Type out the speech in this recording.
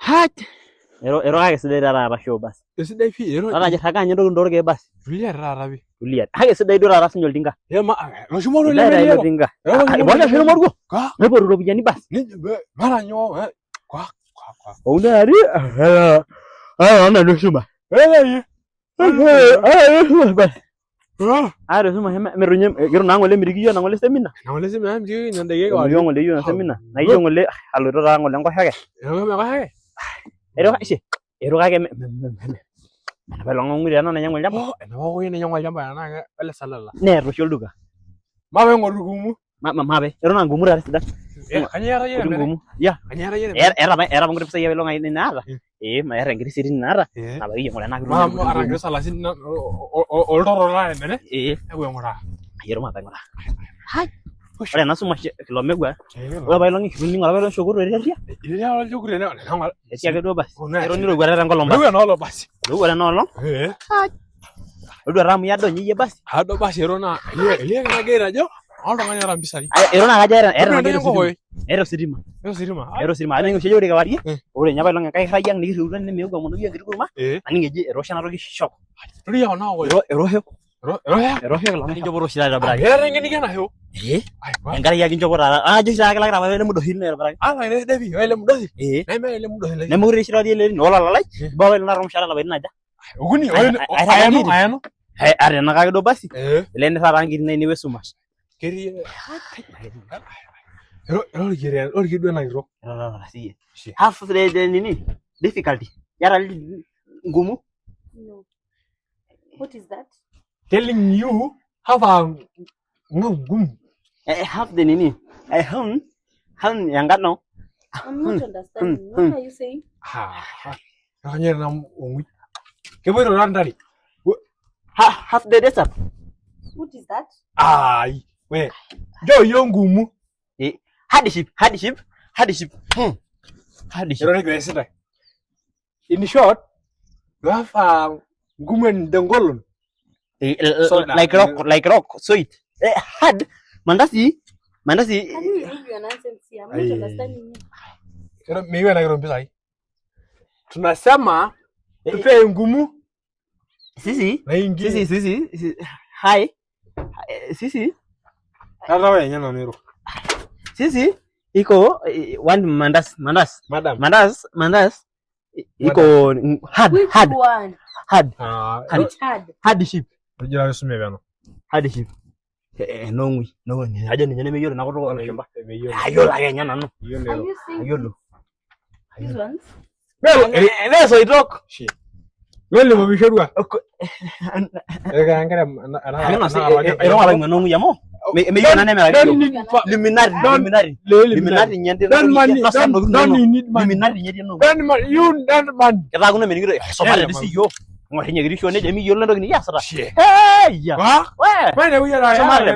Hat. Ero kake sidai taata show basi. Esidai pii. Ata jiraka nye ntoki basi. Tulia taata pii. Tulia. Kake sidai duo taata sinye oltinga. Loshuma oleng oltinga. Ibona shiro moruo. Nepotu ropiyiani basi. Mara nyoo. Kwa. Ounari. Ana loshuma. Are suma merunye gero nangole mirikio nangole semina. Nangole semina mjii nyandege kwa. Yo ngole yo semina. Na iyo ngole aloito ta ngole nkosake. Ero kake pelongo ngure ana nanyang'u olchamba. Enapa koyi nanyang'u olchamba naa ele salala. Neeta oshi olduka. Mape ng'oru kumu. Mape. Ero na ngumura sidan. Kanyara yere ngumu. Ya. Kanyara yere. Era ngure pesa yelo ngai naata. Ma era ngiri sirin naata. Na bayi ngore na. Ma arangre salasin oltoro la ene. Ewe ngora. Ayero mata ngora. Hai. Ore ena sumash kilomegwa. Ore bayi longi kituni ngora bayi shokuru ereria. Ile ala shokuru ene. Esia ke do basi. Ero niro gwara ngolomba. Ewe na olo basi. Ewe na olo. Hai. Odo ramu yado nyie basi. Ado basi ero na. Ile kana gera jo. Oltung'ani oota mpisai. Ero na kaja era Ero sitima. Ero sitima. Ana ngoshe ore kawarie. Ore nyapa long kai rayang nikiriuta nemeuga mono yeng kiruma. Ani ngeji ero shana toki shock. Tori ya na ko. Ero he long njopo ro shira braki. Ero ngeni kana he. Engari ya kinjopo tara. Ajo shira kala kala wele mudo hinne braki. Ala ine devi wele mudo. Neme wele mudo. Neme ure shira die le nola lalai. Ba wele na rom shara la naja. Uguni ayano. Are na ka do basi. Ile ne sara ngiri ne we sumash. Keri ero kiri kidu na iro. Half the nini difficulty. Yara ngumu. No. What is that? Telling you have a ngum. Half the nini. Han yangano. I'm not understanding. What are you saying? Kanya na ngui. Kebiro randari. Half the desert. What is that? Ai. We. Jo yongumu. Hardship. Ero ne in short, you have ngumen dengolon. Like rock. Sweet. Hard. Mandasi. Can you remove your nonsense here? I'm not understanding you. Ero mewe na iro mpisai. Tunasema tupe ngumu. Sisi. Hi. Sisi. Tata we nyana nero. Sisi iko one mandas. Madam. Mandas iko hard. One? Hard. Which hard? Hardship. Ujira yusume bano. Hardship. No. Aja ni nyane meyoro na ko shamba. Ayo la nyana no. Are you saying Ayo. these ones? Well, eso itok. Shi. Wele mo bishorwa. Ega angara Ero ala ngano yamo. Me yana ne mera. Luminary nyende. Don't need money. Luminary nyende no. Don't money. Kata kuna menigiro. So mara disi yo. Ngwa hinya girisho ne jemi yo ndo ni yasara. Hey ya. Wa? Mane uyara. So mara